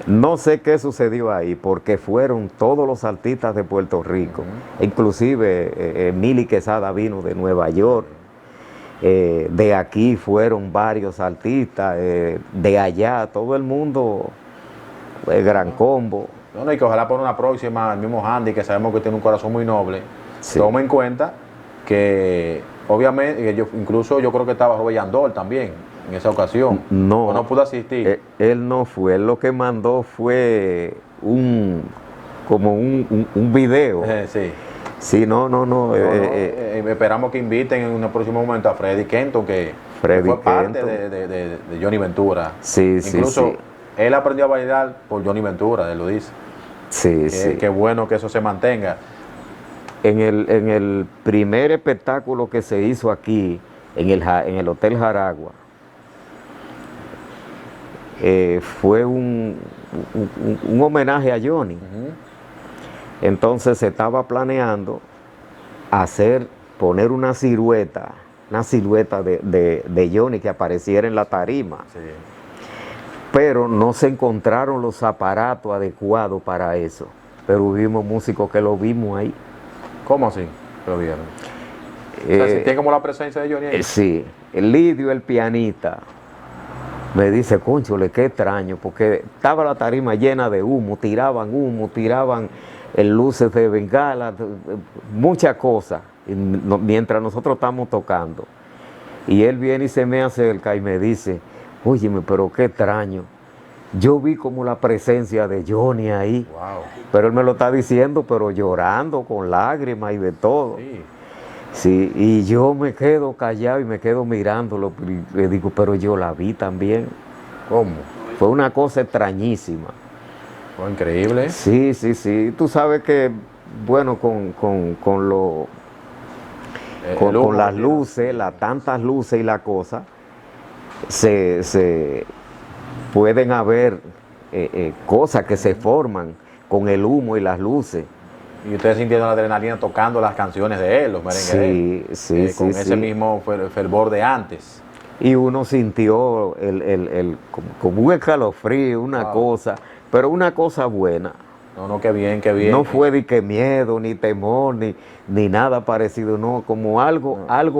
No sé qué sucedió ahí, porque fueron todos los artistas de Puerto Rico. Inclusive Mili Quesada vino de Nueva York. De aquí fueron varios artistas, de allá, todo el mundo, Gran Combo. No, y que ojalá por una próxima, el mismo Handy, que sabemos que tiene un corazón muy noble, Sí. tome en cuenta que obviamente, incluso yo creo que estaba Robert Yandol también en esa ocasión. No, ¿O no pudo asistir? Él no fue, él lo que mandó fue como un video. Sí. Sí, no. Esperamos que inviten en un próximo momento a Freddy Kenton, que Freddy fue parte Kenton. de Johnny Ventura. Sí, Incluso sí. él aprendió a bailar por Johnny Ventura, él lo dice. Sí, sí. Qué bueno que eso se mantenga. En el primer espectáculo que se hizo aquí, en el Hotel Jaragua, fue un homenaje a Johnny. Entonces se estaba planeando poner una silueta de Johnny que apareciera en la tarima. Sí. Pero no se encontraron los aparatos adecuados para eso. Pero hubimos músicos que lo vimos ahí. ¿Cómo así? ¿Lo vieron? O sea, ¿sentían como la presencia de Johnny ahí? Sí, el Lidio, el pianista, me dice, cónchole, qué extraño, porque estaba la tarima llena de humo, tiraban luces de bengala, muchas cosas, mientras nosotros estamos tocando. Y él viene y se me acerca y me dice, óyeme, pero qué extraño. Yo vi como la presencia de Johnny ahí. Wow. Pero él me lo está diciendo, pero llorando, con lágrimas y de todo. Sí. Sí, y yo me quedo callado y me quedo mirándolo. Y le digo, pero yo la vi también. ¿Cómo? Fue una cosa extrañísima. Fue increíble. Sí. Tú sabes que bueno, con lo... El con humo las que tiene. luces, las tantas luces y la cosa, se pueden haber cosas que se forman con el humo y las luces. Y ustedes sintiendo la adrenalina tocando las canciones de él, los merengues de él. Sí, Con sí, ese sí. mismo fervor de antes. Y uno sintió como un escalofrío, una Wow. cosa, pero una cosa buena. No, qué bien, qué bien. No fue de que miedo, ni temor, ni nada parecido, no, como algo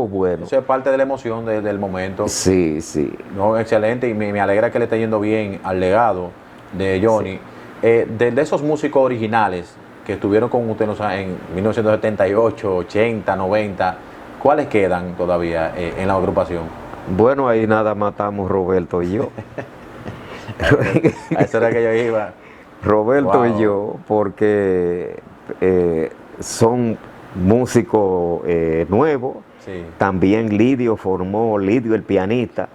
bueno. Eso es parte de la emoción del momento. Sí, sí. No, excelente, y me alegra que le esté yendo bien al legado de Johnny. De esos músicos originales que estuvieron con usted en 1978, 80, 90, ¿cuáles quedan todavía en la agrupación? Bueno, ahí nada más estamos Roberto y yo. A eso era que yo iba. Roberto Wow. y yo, porque son músicos nuevos. Sí. También Lidio el pianista,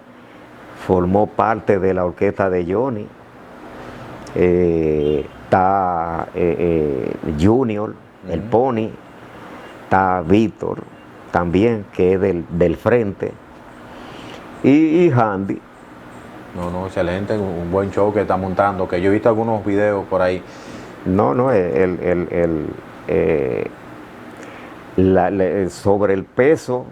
formó parte de la orquesta de Johnny. Está Junior, el Pony, está Víctor también, que es del frente, y Handy. No, excelente, un buen show que está montando, que yo he visto algunos videos por ahí. No, sobre el peso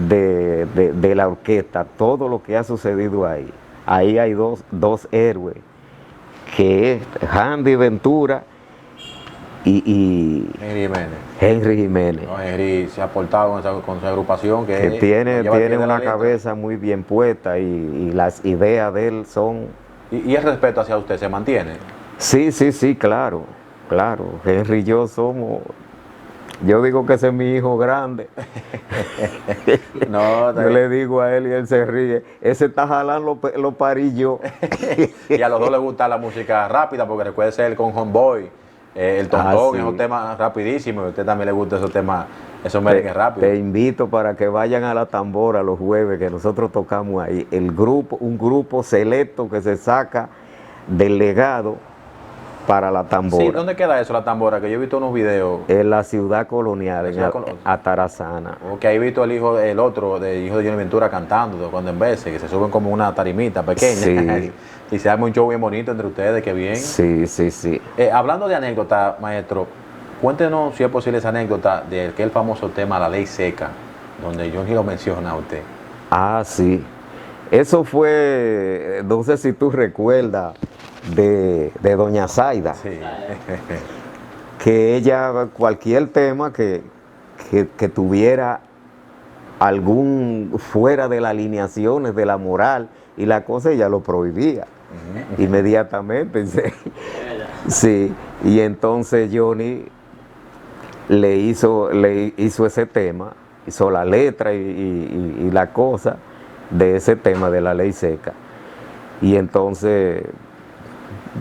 de la orquesta, todo lo que ha sucedido ahí. Ahí hay dos héroes, que es Handy Ventura y Henry Jiménez. Henry Jiménez, No, Henry se ha portado con esa agrupación que lo tiene lleva al pie de la una letra. cabeza muy bien puesta y las ideas de él son... Y el respeto hacia usted se mantiene. Sí, claro. Henry y yo somos... Yo digo que ese es mi hijo grande. No, Yo le digo a él y él se ríe. Ese está jalando los parillos. y a los dos les gusta la música rápida, porque recuerde ser con Homeboy, el Tontón, sí. esos temas rapidísimos, y a usted también le gusta esos temas, esos merengues Te rápidos. invito para que vayan a la Tambora los jueves, que nosotros tocamos ahí. Un grupo selecto que se saca del legado para la Tambora. Sí, ¿dónde queda eso, la Tambora? Que yo he visto unos videos. En la ciudad colonial, La ciudad colonial. Atarazana. Que ahí he visto el hijo de Johnny Ventura cantando cuando en veces, que se suben como una tarimita pequeña. Sí. Y se arma un show bien bonito entre ustedes, qué bien. Sí. Hablando de anécdota, maestro, cuéntenos si es posible esa anécdota de aquel famoso tema, La Ley Seca, donde Johnny lo menciona a usted. Ah, sí. Eso fue, no sé si tú recuerdas, de Doña Zaida. Sí. Que ella, cualquier tema que tuviera algún fuera de las alineaciones de la moral y la cosa, ella lo prohibía inmediatamente. Sí, y entonces Johnny le hizo ese tema, hizo la letra y la cosa de ese tema de La Ley Seca. Y entonces,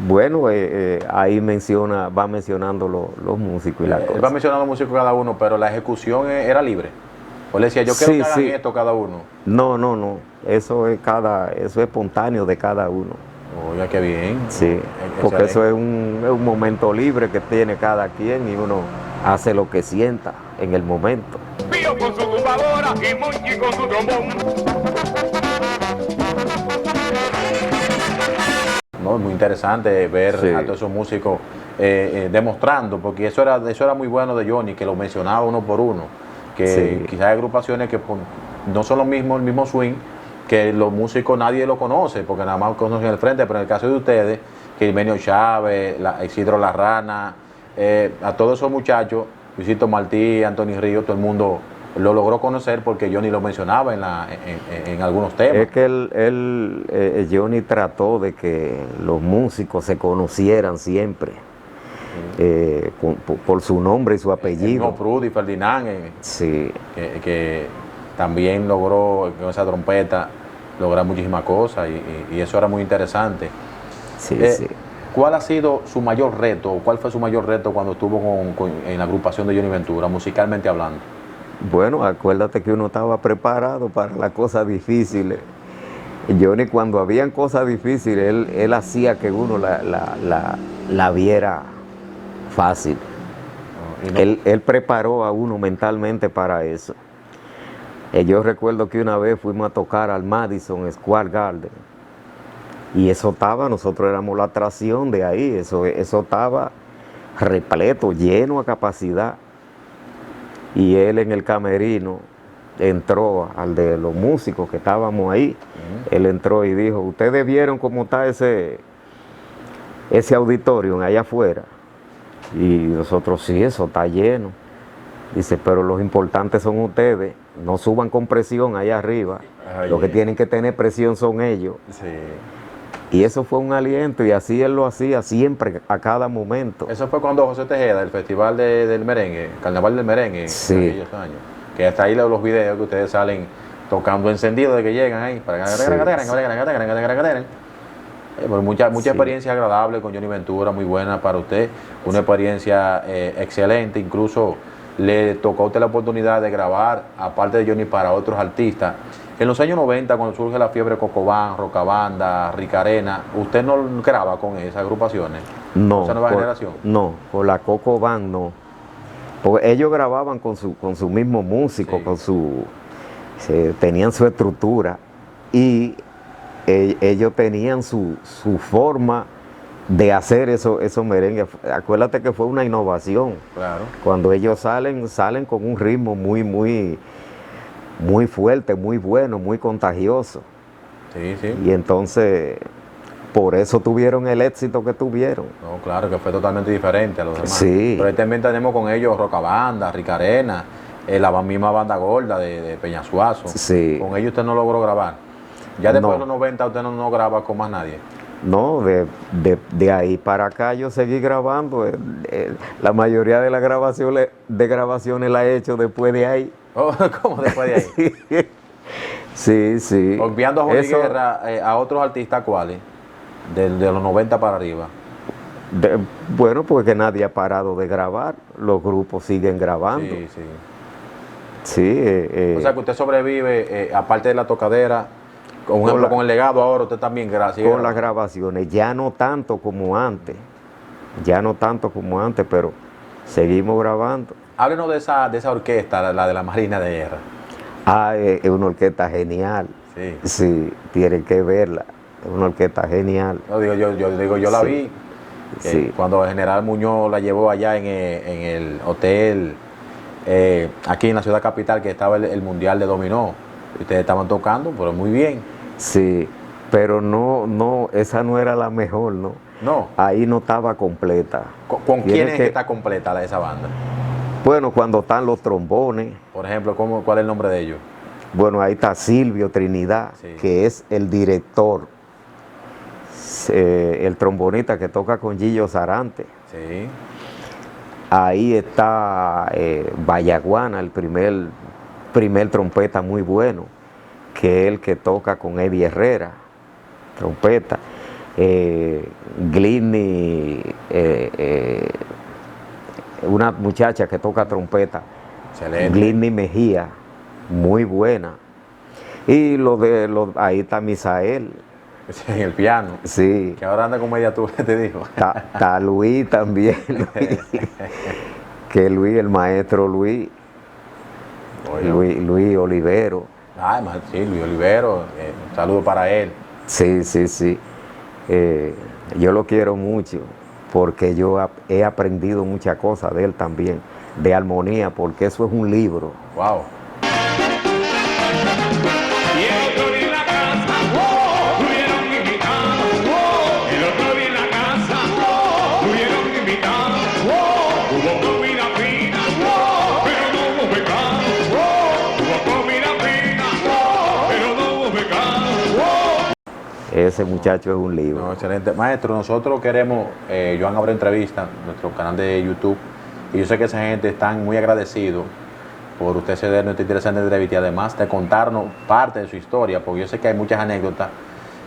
bueno, ahí va mencionando los músicos y la Él va cosa. mencionando músicos cada uno, pero la ejecución era libre. O le decía, yo quiero Sí, que hagan sí. esto cada uno. No, eso es espontáneo de cada uno. Oiga, qué bien. Sí, porque Excelente. eso es un momento libre que tiene cada quien y uno hace lo que sienta en el momento. Pío con su tumbadora y Monchi con su trombón. No, muy interesante ver Sí. a todos esos músicos demostrando, porque eso era muy bueno de Johnny, que lo mencionaba uno por uno, que Sí. quizás hay agrupaciones que no son lo mismo, el mismo swing, que los músicos nadie lo conoce, porque nada más conocen el frente, pero en el caso de ustedes, que Menio Chávez, Isidro La Rana, a todos esos muchachos, Luisito Martí, Anthony Río, todo el mundo lo logró conocer porque Johnny lo mencionaba en algunos temas. Es que Johnny trató de que los músicos se conocieran siempre, por su nombre y su El mismo apellido. Prudi, Ferdinand, Sí, que también logró con esa trompeta lograr muchísimas cosas y eso era muy interesante. sí. ¿Cuál ha sido su mayor reto? ¿Cuál fue su mayor reto cuando estuvo en la agrupación de Johnny Ventura, musicalmente hablando? Bueno, acuérdate que uno estaba preparado para las cosas difíciles. Johnny, cuando habían cosas difíciles, él hacía que uno la viera fácil. Él preparó a uno mentalmente para eso. Yo recuerdo que una vez fuimos a tocar al Madison Square Garden y eso estaba, nosotros éramos la atracción de ahí, eso estaba repleto, lleno a capacidad. Y él en el camerino entró al de los músicos que estábamos ahí, él entró y dijo, ¿ustedes vieron cómo está ese auditorio allá afuera? Y nosotros, sí, eso está lleno. Dice, pero los importantes son ustedes, no suban con presión allá arriba, los que tienen que tener presión son ellos. Sí. Y eso fue un aliento y así él lo hacía siempre, a cada momento. Eso fue cuando José Tejeda, el festival del merengue, Carnaval del Merengue, Sí. en aquellos años, que hasta ahí los videos que ustedes salen tocando encendido de que llegan ahí, para Sí. mucha Sí. experiencia agradable con Johnny Ventura, muy buena para usted, una experiencia excelente, incluso le tocó a usted la oportunidad de grabar, aparte de Johnny, para otros artistas. En los años 90, cuando surge la fiebre Cocobán, Rocabanda, Ricarena, ¿usted no graba con esas agrupaciones? No, ¿Esa nueva generación? No, con la Coco Band no. Porque ellos grababan con su mismo músico, Sí. tenían su estructura y ellos tenían su forma de hacer esos merengues. Acuérdate que fue una innovación. Claro. Cuando ellos salen con un ritmo muy fuerte, muy bueno, muy contagioso. Sí, sí. Y entonces, por eso tuvieron el éxito que tuvieron. No, claro, que fue totalmente diferente a los demás. Sí. Pero ahí también tenemos con ellos Rocabanda, Ricarena, la misma banda gorda de Peñasuazo. Sí. Con ellos usted no logró grabar. Ya después No. de los 90 usted no graba con más nadie. No, de ahí para acá yo seguí grabando. La mayoría de las grabaciones la he hecho después de ahí. Oh, ¿cómo después de ahí? Sí. Enviando a Jorge Eso- Guerra a otros artistas, ¿cuáles? De los 90 para arriba. Bueno, porque nadie ha parado de grabar. Los grupos siguen grabando. Sí, sí. Sí. O sea que usted sobrevive, aparte de la tocadera, por ejemplo, con el legado ahora, usted también gracias. Con las grabaciones, ya no tanto como antes, pero seguimos grabando. Háblenos de esa orquesta, la de la Marina de Guerra. Es una orquesta genial. Sí. Sí, tienen que verla. Es una orquesta genial. No, yo la Sí. vi Sí. cuando el general Muñoz la llevó allá en el hotel, aquí en la ciudad capital, que estaba el Mundial de Dominó. Ustedes estaban tocando, pero muy bien. Sí, pero no, esa no era la mejor, ¿no? No. Ahí no estaba completa. ¿Con Tiene quién es que que- está completa esa banda? Bueno, cuando están los trombones, Por ejemplo, ¿cuál es el nombre de ellos? bueno, ahí está Silvio Trinidad, Sí. que es el director, el trombonista que toca con Gillo Sarante. Sí. Ahí está Vallaguana, el primer trompeta muy bueno, que es el que toca con Eddie Herrera, trompeta. Glini, una muchacha que toca trompeta, Excelente. Glini Mejía, muy buena. Y ahí está Misael, En el piano. sí. Que ahora anda con media tour, te digo. Está Luis también, el maestro Luis, Oye. Luis Olivero. Ay, sí, Luis Olivero. Un saludo para él. Sí. Yo lo quiero mucho porque yo he aprendido muchas cosas de él también, de armonía, porque eso es un libro. Wow. Y el otro día en la casa, tuvieron invitados. El otro día en la casa, tuvieron invitados. Hubo comida fina, pero no hubo pecado. Hubo comida fina, pero no hubo pecado. Ese muchacho es un libro. No, excelente. Maestro, nosotros queremos, Joan Abreu Entrevista, nuestro canal de YouTube, y yo sé que esa gente están muy agradecidos por usted ceder nuestra interesante entrevista y además de contarnos parte de su historia, porque yo sé que hay muchas anécdotas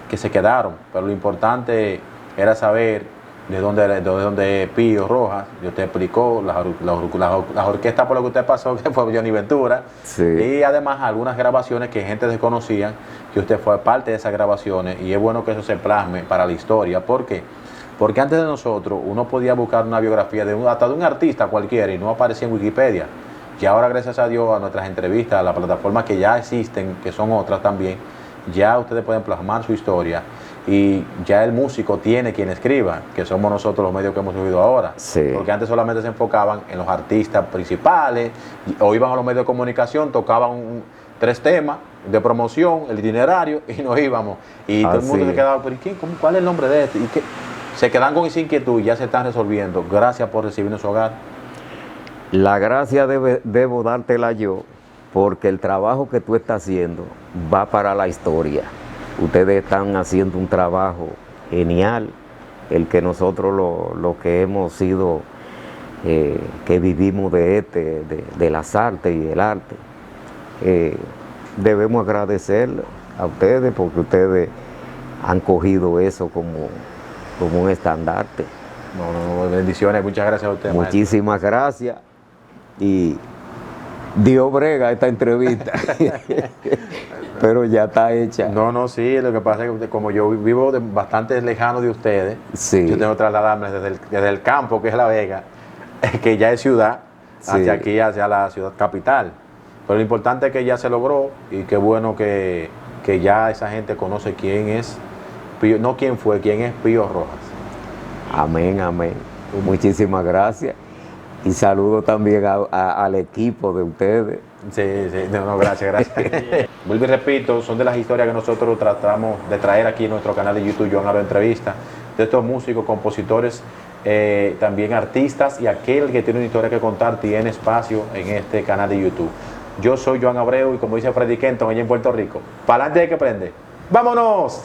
que se quedaron, pero lo importante era saber de donde Pío Rojas, y usted explicó las orquestas por lo que usted pasó, que fue Johnny Ventura, Sí. y además algunas grabaciones que gente desconocía, que usted fue parte de esas grabaciones, y es bueno que eso se plasme para la historia. ¿Por qué? Porque antes de nosotros, uno podía buscar una biografía hasta de un artista cualquiera y no aparecía en Wikipedia. Y ahora, gracias a Dios, a nuestras entrevistas, a las plataformas que ya existen, que son otras también, ya ustedes pueden plasmar su historia y ya el músico tiene quien escriba, que somos nosotros los medios que hemos subido ahora. Sí. Porque antes solamente se enfocaban en los artistas principales, o iban a los medios de comunicación, tocaban 3 temas de promoción, el itinerario, y nos íbamos. Y todo el mundo Así se es. quedaba, ¿pero cuál es el nombre de este? ¿Y qué? Se quedan con esa inquietud y ya se están resolviendo. Gracias por recibirnos en su hogar. La gracia debo dártela yo, porque el trabajo que tú estás haciendo va para la historia. Ustedes están haciendo un trabajo genial, el que nosotros lo que hemos sido, que vivimos de las artes y del arte, debemos agradecerle a ustedes porque ustedes han cogido eso como un estandarte. No, bendiciones, muchas gracias a usted. maestro. Muchísimas gracias y Dios brega esta entrevista, pero ya está hecha. No, sí, lo que pasa es que como yo vivo bastante lejano de ustedes, Sí. yo tengo que trasladarme desde el campo, que es La Vega, que ya es ciudad, Sí. hacia aquí, hacia la ciudad capital. Pero lo importante es que ya se logró y qué bueno que ya esa gente conoce quién es Pío, no quién fue, quién es Pío Rojas. Amén, amén. Muchísimas gracias. Y saludo también al equipo de ustedes. Sí, no, gracias. Vuelvo y repito, son de las historias que nosotros tratamos de traer aquí en nuestro canal de YouTube, Joan Abreu Entrevista, de estos músicos, compositores, también artistas, y aquel que tiene una historia que contar tiene espacio en este canal de YouTube. Yo soy Joan Abreu y como dice Freddy Kenton allá en Puerto Rico, para adelante hay que prender. ¡Vámonos!